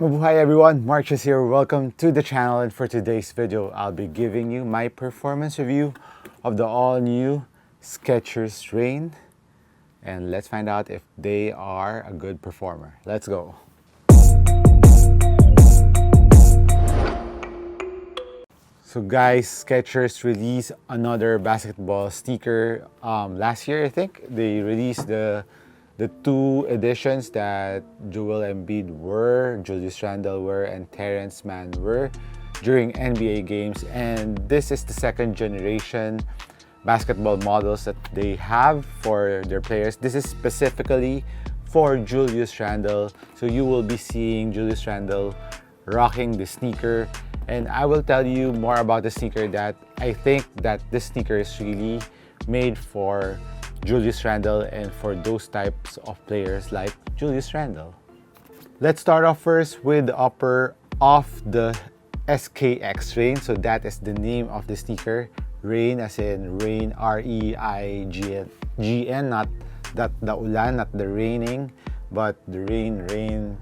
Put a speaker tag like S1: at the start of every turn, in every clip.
S1: Hi everyone, MARKCHES here. Welcome to the channel, and for today's video, I'll be giving you my performance review of the all-new SKX REIGN, and let's find out if they are a good performer. Let's go. So guys, SKX released another basketball sneaker last year. I think they released the two editions that Joel Embiid wore, Julius Randle wore, and Terrence Mann wore during NBA games. And this is the second generation basketball models that they have for their players. This is specifically for Julius Randle. So you will be seeing Julius Randle rocking the sneaker. And I will tell you more about the sneaker, that I think that this sneaker is really made for Julius Randle and for those types of players like Julius Randle. Let's start off first with the upper of the SKX REIGN. So that is the name of the sneaker. REIGN as in rain, R-E-I-G-N, not that the ulan, not the raining, but the reign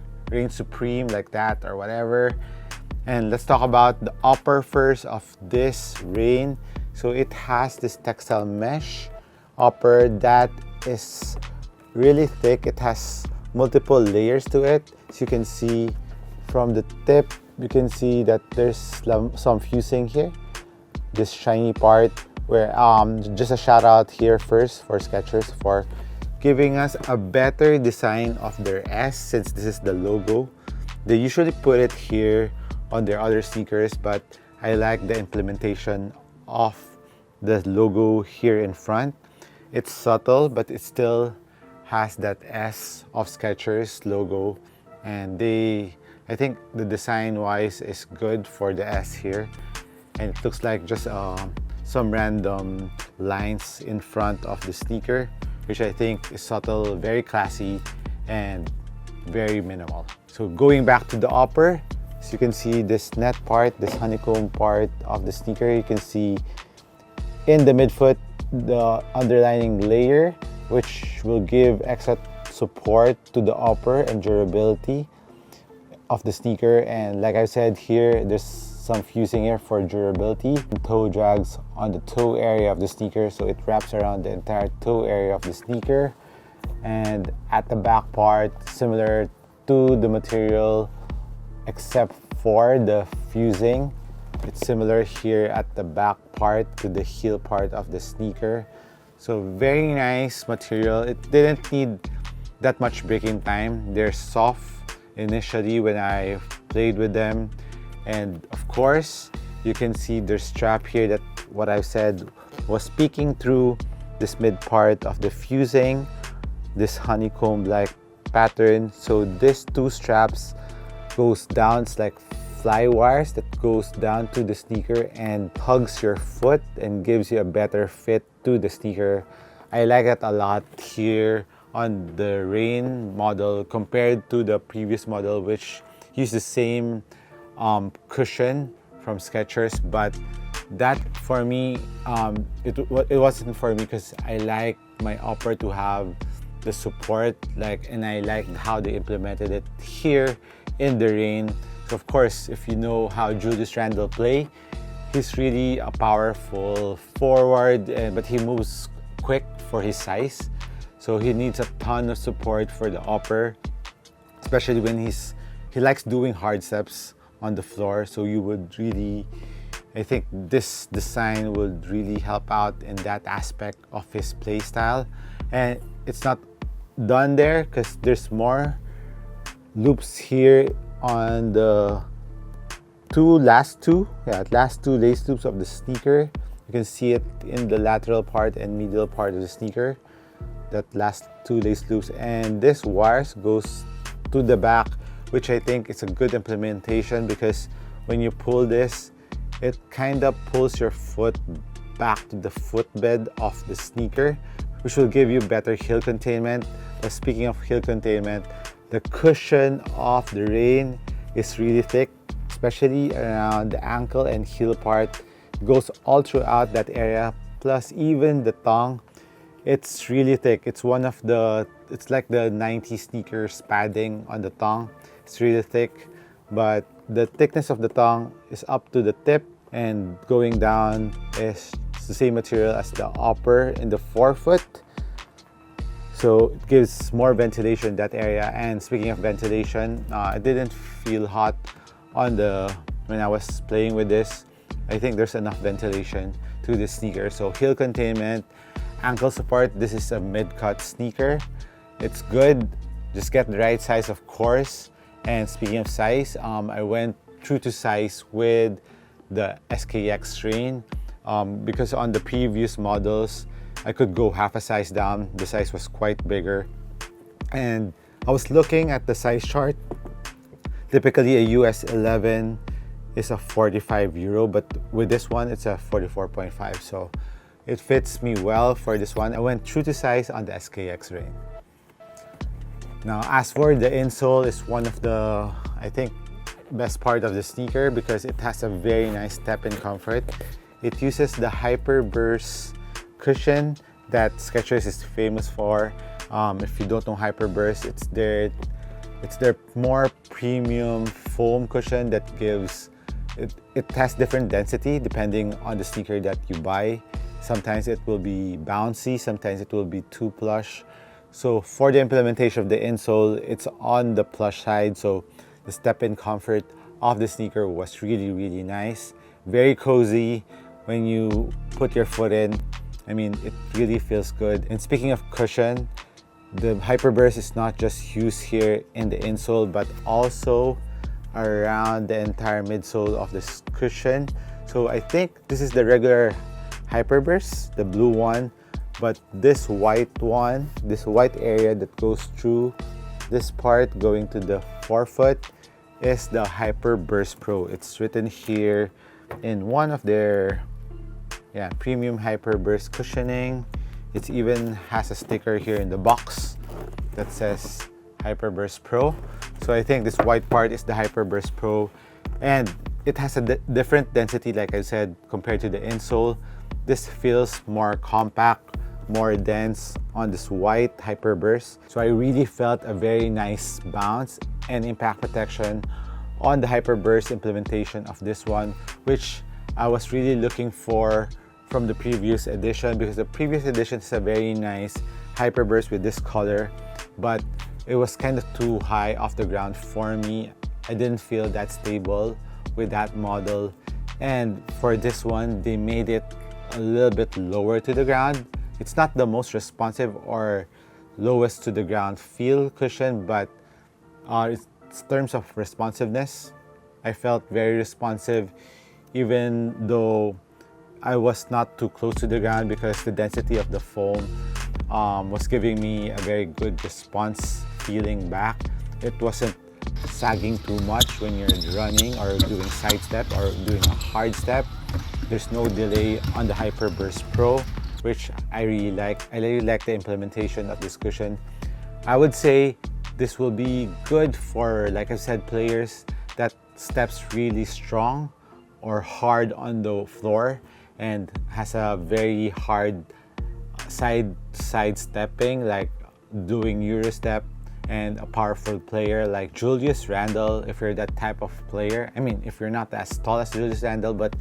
S1: supreme, like that or whatever. And let's talk about the upper first of this REIGN. So it has this textile mesh upper that is really thick. It has multiple layers to it. So you can see from the tip, you can see that there's some fusing here, this shiny part, where just a shout out here first for Skechers for giving us a better design of their S, since this is the logo. They usually put it here on their other sneakers, but I like the implementation of the logo here in front. It's subtle, but it still has that S of Skechers logo, and I think the design wise is good for the S here, and it looks like just some random lines in front of the sneaker, which I think is subtle, very classy, and very minimal. So going back to the upper, so you can see this net part, this honeycomb part of the sneaker. You can see in the midfoot the underlining layer, which will give extra support to the upper and durability of the sneaker. And like I said, here there's some fusing here for durability. Toe drags on the toe area of the sneaker, so it wraps around the entire toe area of the sneaker. And at the back part, similar to the material except for the fusing, it's similar here at the back part to the heel part of the sneaker. So very nice material. It didn't need that much breaking time. They're soft initially when I played with them, and of course you can see their strap here, that what I said was peeking through this mid part of the fusing, this honeycomb like pattern. So these two straps goes down, it's like fly wires that goes down to the sneaker and hugs your foot and gives you a better fit to the sneaker. I like that a lot here on the REIGN model compared to the previous model, which used the same cushion from Skechers, but that for me, it wasn't for me, because I like my upper to have the support, and I like how they implemented it here in the REIGN. So of course, if you know how Julius Randle play, he's really a powerful forward, but he moves quick for his size. So he needs a ton of support for the upper, especially when he likes doing hard steps on the floor. So you would really, I think this design would really help out in that aspect of his play style. And it's not done there, because there's more loops here on the last two lace loops of the sneaker. You can see it in the lateral part and medial part of the sneaker, that last two lace loops. And this wires goes to the back, which I think is a good implementation, because when you pull this, it kind of pulls your foot back to the footbed of the sneaker, which will give you better heel containment. But speaking of heel containment, the cushion of the REIGN is really thick, especially around the ankle and heel part. It goes all throughout that area, plus even the tongue. It's really thick. It's like the 90 sneakers padding on the tongue. It's really thick. but the thickness of the tongue is up to the tip, and going down is the same material as the upper in the forefoot. So it gives more ventilation in that area. And speaking of ventilation, it didn't feel hot when I was playing with this. I think there's enough ventilation to this sneaker. So heel containment, ankle support. This is a mid-cut sneaker. It's good. Just get the right size, of course. And speaking of size, I went true to size with the SKX REIGN because on the previous models, I could go half a size down. The size was quite bigger. And I was looking at the size chart. Typically a US 11 is a 45 euro, but with this one, it's a 44.5. So it fits me well for this one. I went true to size on the SKX REIGN. Now, as for the insole, is one of the, I think, best part of the sneaker because it has a very nice step-in comfort. It uses the Hyperburst cushion that Skechers is famous for. If you don't know Hyperburst, it's their more premium foam cushion that gives it has different density depending on the sneaker that you buy. Sometimes it will be bouncy, sometimes it will be too plush. So for the implementation of the insole, it's on the plush side. So the step-in comfort of the sneaker was really, really nice. Very cozy when you put your foot in. I mean, it really feels good. And speaking of cushion, the Hyperburst is not just used here in the insole, but also around the entire midsole of this cushion. So I think this is the regular Hyperburst, the blue one, but this white one, this white area that goes through this part going to the forefoot is the Hyperburst Pro. It's written here in one of their premium Hyperburst cushioning. It even has a sticker here in the box that says Hyperburst Pro. So I think this white part is the Hyperburst Pro, and it has a different density, like I said, compared to the insole. This feels more compact, more dense on this white Hyperburst. So I really felt a very nice bounce and impact protection on the Hyperburst implementation of this one, which I was really looking for from the previous edition, because the previous edition is a very nice Hyperburst with this color, but it was kind of too high off the ground for me. I didn't feel that stable with that model. And for this one, they made it a little bit lower to the ground. It's not the most responsive or lowest to the ground feel cushion, but in terms of responsiveness, I felt very responsive, even though I was not too close to the ground, because the density of the foam was giving me a very good response feeling back. It wasn't sagging too much when you're running or doing side step or doing a hard step. There's no delay on the Hyperburst Pro, which I really like. I really like the implementation of this cushion. I would say this will be good for, like I said, players that steps really strong or hard on the floor and has a very hard side stepping, like doing Eurostep, and a powerful player like Julius Randle. If you're that type of player, I mean, if you're not as tall as Julius Randle, but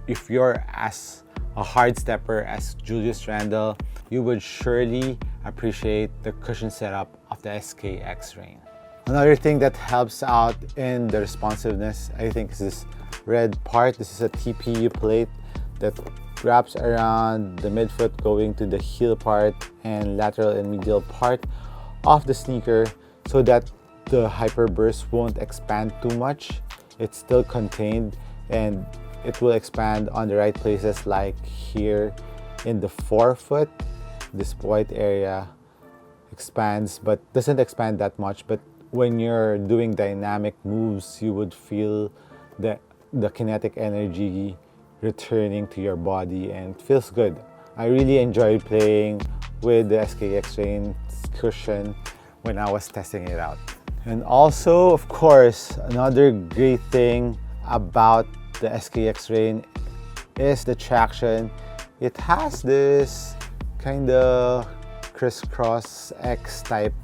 S1: if you're as a hard stepper as Julius Randle, you would surely appreciate the cushion setup of the SKX REIGN. Another thing that helps out in the responsiveness, I think, is this red part. This is a TPU plate that wraps around the midfoot going to the heel part and lateral and medial part of the sneaker, so that the Hyperburst won't expand too much. It's still contained, and it will expand on the right places, like here in the forefoot. This white area expands, but doesn't expand that much. But when you're doing dynamic moves, you would feel the kinetic energy returning to your body, and it feels good. I really enjoyed playing with the SKX REIGN cushion when I was testing it out. And also, of course, another great thing about the SKX REIGN is the traction. It has this kind of crisscross X type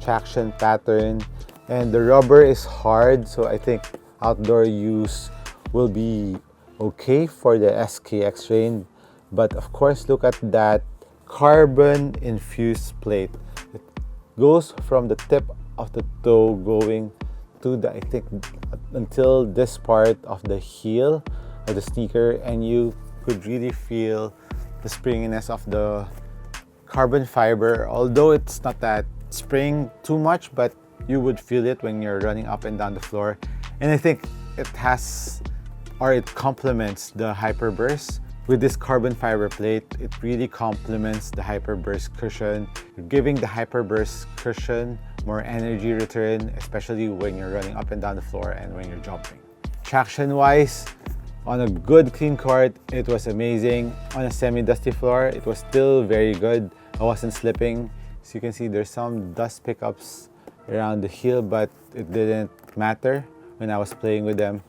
S1: traction pattern and the rubber is hard, so I think outdoor use will be okay for the SKX REIGN. But of course, look at that carbon infused plate. It goes from the tip of the toe going to the, I think, until this part of the heel of the sneaker, and you could really feel the springiness of the carbon fiber, although it's not that spring too much, but you would feel it when you're running up and down the floor. And I think it has, or it complements the Hyperburst. With this carbon fiber plate, it really complements the Hyperburst cushion, giving the Hyperburst cushion more energy return, especially when you're running up and down the floor and when you're jumping. Traction-wise, on a good clean court, it was amazing. On a semi-dusty floor, it was still very good. I wasn't slipping. So you can see there's some dust pickups around the heel, but it didn't matter when I was playing with them.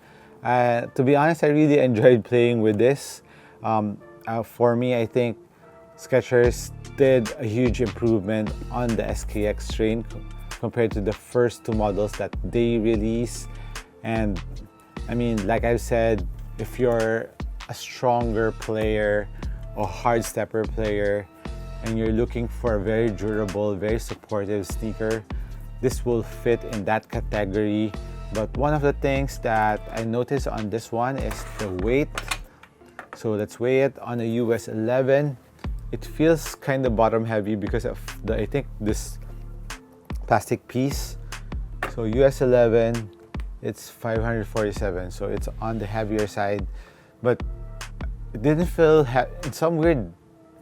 S1: To be honest, I really enjoyed playing with this. For me, I think Skechers did a huge improvement on the SKX REIGN compared to the first two models that they released. And I mean, like I've said, if you're a stronger player or hard stepper player and you're looking for a very durable, very supportive sneaker, this will fit in that category. But one of the things that I noticed on this one is the weight. So let's weigh it. On a US 11, it feels kind of bottom heavy because of the, I think, this plastic piece. So US 11, it's 547, so it's on the heavier side. But it didn't feel, in some weird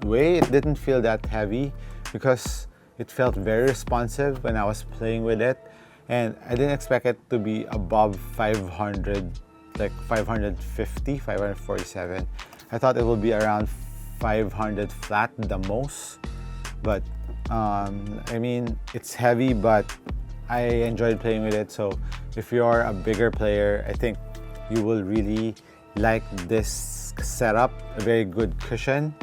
S1: way, it didn't feel that heavy because it felt very responsive when I was playing with it. And I didn't expect it to be above 500, like 550, 547. I thought it would be around 500 flat the most. But I mean, it's heavy, but I enjoyed playing with it. So if you're a bigger player, I think you will really like this setup. A very good cushion,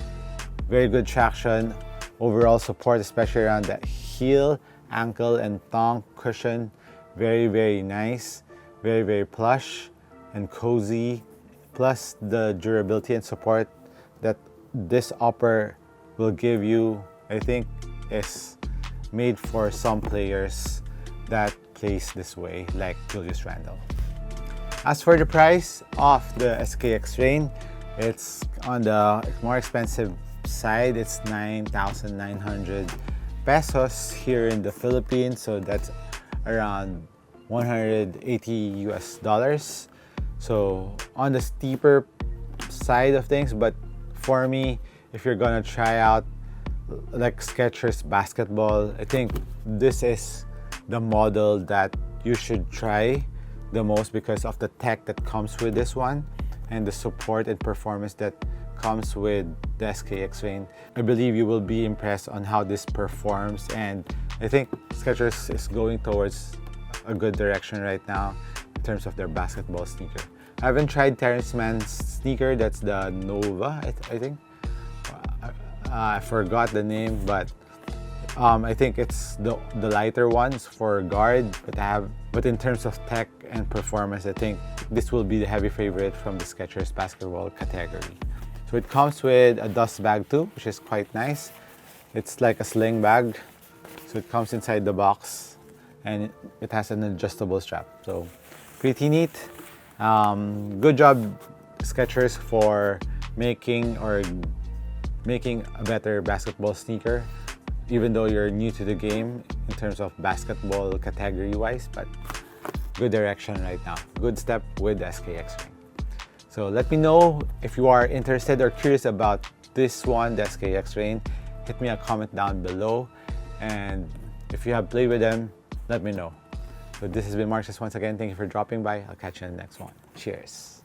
S1: very good traction, overall support, especially around that heel, ankle, and thong cushion. Very, very nice, very, very plush and cozy. Plus the durability and support that this upper will give you, I think, is made for some players that plays this way, like Julius Randle. As for the price of the SKX REIGN, it's on the more expensive side. It's 9,900 pesos here in the Philippines, so that's around 180 US dollars. So on the steeper side of things, but for me, if you're gonna try out like Skechers basketball, I think this is the model that you should try the most because of the tech that comes with this one and the support and performance that comes with the SKX REIGN. I believe you will be impressed on how this performs, and I think Skechers is going towards a good direction right now in terms of their basketball sneaker. I haven't tried Terrence Mann's sneaker, that's the Nova, I think. I forgot the name, but I think it's the lighter ones for guard, but in terms of tech and performance, I think this will be the heavy favorite from the Skechers basketball category. So it comes with a dust bag too, which is quite nice. It's like a sling bag, so it comes inside the box, and it has an adjustable strap. So pretty neat. Good job, Skechers, for making a better basketball sneaker, even though you're new to the game in terms of basketball category wise, but good direction right now. Good step with SKX REIGN. So let me know if you are interested or curious about this one, the SKX REIGN. Hit me a comment down below, and if you have played with them, let me know. So this has been MARKCHES once again. Thank you for dropping by. I'll catch you in the next one. Cheers.